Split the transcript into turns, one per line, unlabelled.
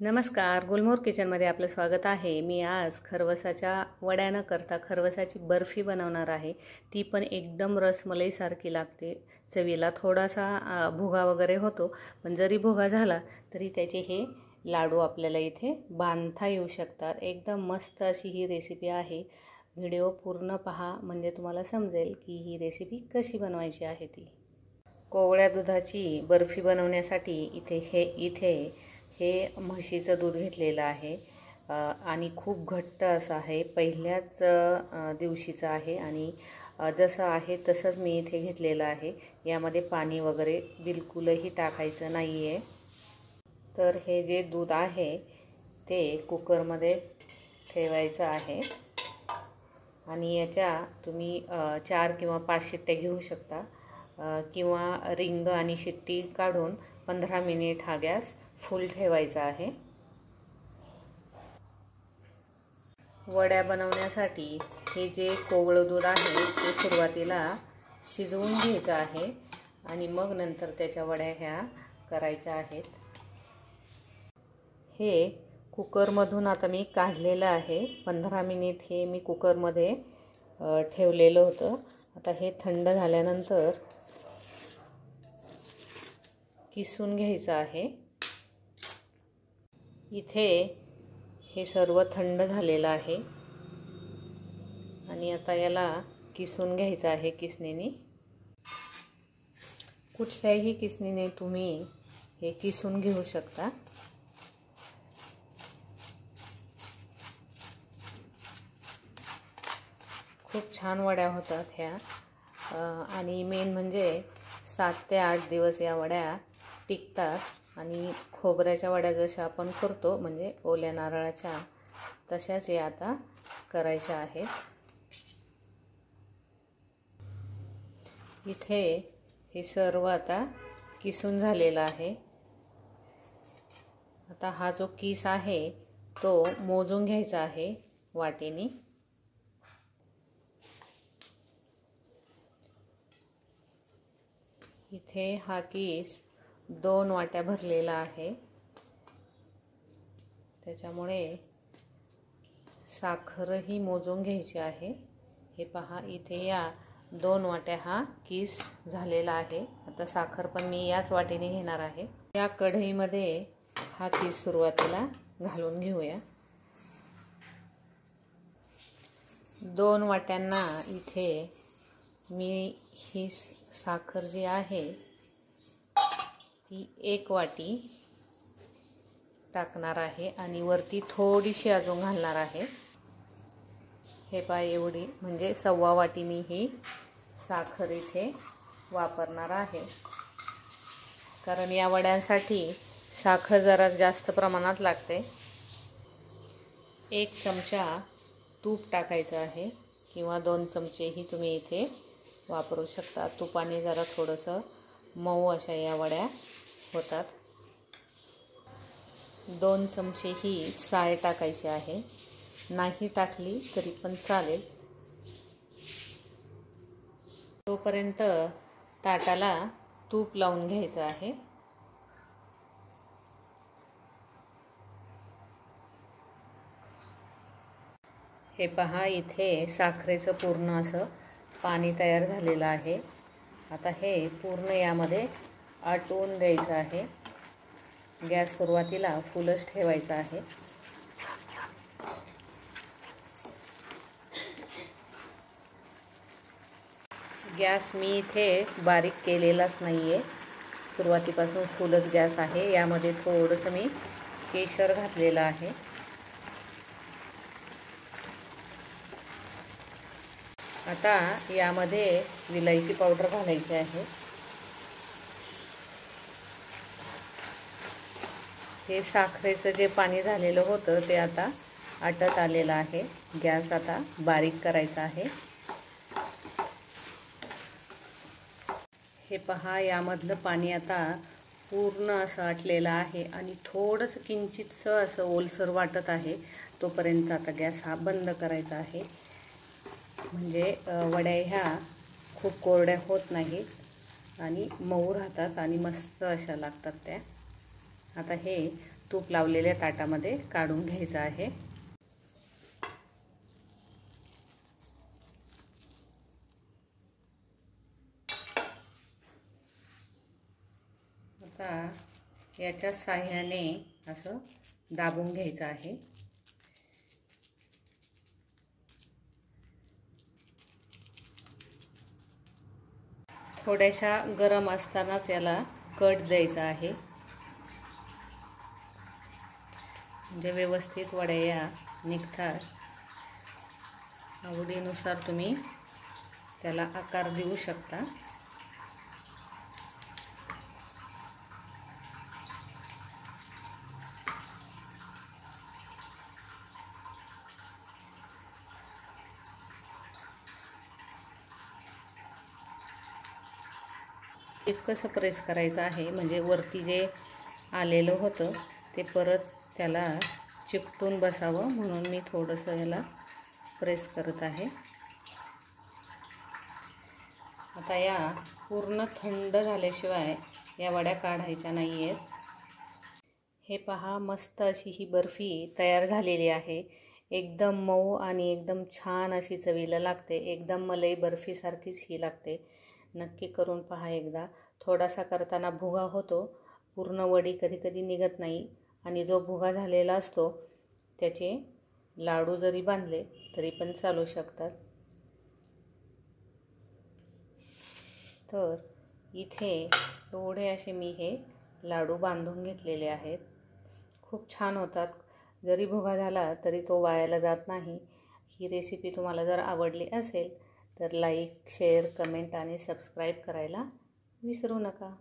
नमस्कार, गुलमोहर किचनमध्ये आपलं स्वागत आहे। मी आज खरवसाच्या वड्या न करता खरवसाची बर्फी बनवणार आहे। ती पण एकदम रसमलाईसारखी लागते। चवीला थोडासा भुगा वगैरे होतो, पण जरी भुगा झाला तरी त्याचे हे लाडू आपल्याला इथे बांधता येऊ शकतात। एकदम मस्त अशी ही रेसिपी आहे। व्हिडिओ पूर्ण पहा म्हणजे तुम्हाला समजेल की ही रेसिपी कशी बनवायची आहे ती। कोवळ्या दुधाची बर्फी बनवण्यासाठी इथे हे म्हशीचं दूध घेतलेलं आहे आणि खूप घट्ट असं आहे। पहिल्याच दिवशीचं आहे आणि जसं आहे तसंच मी इथे घेतलेलं आहे। यामध्ये पाणी वगैरे बिलकुलही टाकायचं नाही आहे। तर हे जे दूध आहे ते कुकरमध्ये ठेवायचं आहे आणि याच्या तुम्ही 4 किंवा 5 शिट्ट्या घेऊ शकता किंवा रिंग आणि शिट्टी काढून 15 मिनिट हा गॅस फुल ठेवायचा आहे। वड्या बनवण्यासाठी हे जे कोवळं दूध आहे ते सुरुवातीला शिजवून घ्यायचं आहे आणि मग नंतर त्याच्या वड्या ह्या करायच्या आहेत। हे कुकरमधून आता मी काढलेलं आहे। 15 मिनिट हे मी कुकरमध्ये ठेवलेलं होतं। आता हे थंड झाल्यानंतर किसून घ्यायचं आहे। इथे हे सर्व थंड झालेलं आहे आणि आता याला किसून घ्यायचं आहे किसणीने। कुठल्याही किसणीने तुम्ही हे किसून घेऊ शकता। खूप छान वड्या होतात ह्या आणि मेन म्हणजे 7 ते 8 दिवस या वड्या टिकतात आणि खोबऱ्याच्या वड्या जशा आपण करतो म्हणजे ओल्या नारळाच्या तशाच या आता करायच्या आहेत। इथे हे सर्व आता किसून झालेला आहे। आता हा जो किस आहे तो मोजून घ्यायचा आहे वाटीने। इथे हा किस 2 वाट्या भरलेला आहे, त्याच्यामुळे साखरही मोजून घ्यायची आहे। हे पहा इथे या 2 वाट्या हा किस झालेला आहे। आता साखर पण मी याच वाटीने घेणार आहे। या कढईमध्ये हा किस सुरुवातीला घालून घेऊया। 2 वाट्यांना इथे मी ही साखर जी आहे ती 1 वाटी टाकणार आहे आणि वरती थोडीशी अजून घालणार आहे। हे पहा एवढी म्हणजे 1/4 वाटी मी ही साखर इथे वापरणार आहे, कारण या वड्यांसाठी साखर जरा जास्त प्रमाणात लागते। 1 चमचा तूप टाकायचं आहे किंवा 2 चमचेही तुम्ही इथे वापरू शकता। तुपाने जरा थोडंसं मऊ अशा या वड्या होतात। 2 चमचे ही साय टाकायची आहे, नाही टाकली तरी पण चालेल। तोपर्यंत ताटाला तूप लावून घ्यायचं आहे। हे पहा इथे साखरेचं पूर्ण असं पाणी तयार झालेलं आहे। आता हे पूर्ण यामध्ये आटवून द्यायचं आहे। गॅस सुरुवातीला फुलच ठेवायचा आहे। गॅस मी इथे बारीक केलेलाच नाहीये, सुरुवातीपासून फुलच गॅस आहे। यामध्ये थोडंसं मी केशर घातलेलं आहे। आता यामध्ये विलायची पावडर घालायची आहे। हे साखरेचं जे पाणी झालेलं होतं ते आता आटत आलेलं आहे। गॅस आता बारीक करायचा आहे। हे पहा यामधलं पाणी आता पूर्ण असं आटलेलं आहे आणि थोडंसं किंचितसं असं ओलसर वाटत आहे। तोपर्यंत आता गॅस हा बंद करायचा आहे, म्हणजे वड्या ह्या खूप कोरड्या होत नाहीत आणि मऊ राहतात आणि मस्त अशा लागतात त्या। आता हे तूप लावलेल्या ताटामध्ये काढून घ्यायचं आहे. आता याच्या साहाय्याने असं दाबून घ्यायचं आहे. थोड्याशा गरम असतानाच याला कट द्यायचा आहे, म्हणजे व्यवस्थित वड्या या निघतात. आवडीनुसार तुम्ही त्याला आकार देऊ शकता. कसं प्रेस करायचं आहे, म्हणजे वरती जे आलेलं होतं ते परत त्याला चिकटून बसावं, म्हणून मी थोडंसं याला प्रेस करत आहे. आता या पूर्ण थंड झाल्याशिवाय या वड्या काढायच्या नाही आहेत. हे पहा, मस्त अशी ही बर्फी तयार झालेली आहे. एकदम मऊ आणि एकदम छान अशी चवीला लागते. एकदम मलाई बर्फीसारखीच ही लागते. नक्की करून पहा एकदा. थोडासा करताना भुगा होतो, पूर्ण वडी कधी कधी निघत नाही, आणि जो भुगा झालेला असतो त्याचे लाडू जरी बांधले तरी पण चालू शकतात. तर इथे एवढे असे मी हे लाडू बांधून घेतलेले आहेत. खूप छान होतात. जरी भुगा झाला तरी तो वायाला जात नाही. ही रेसिपी तुम्हाला जर आवडली असेल तर लाईक, शेअर, कमेंट आणि सबस्क्राईब करायला विसरू नका.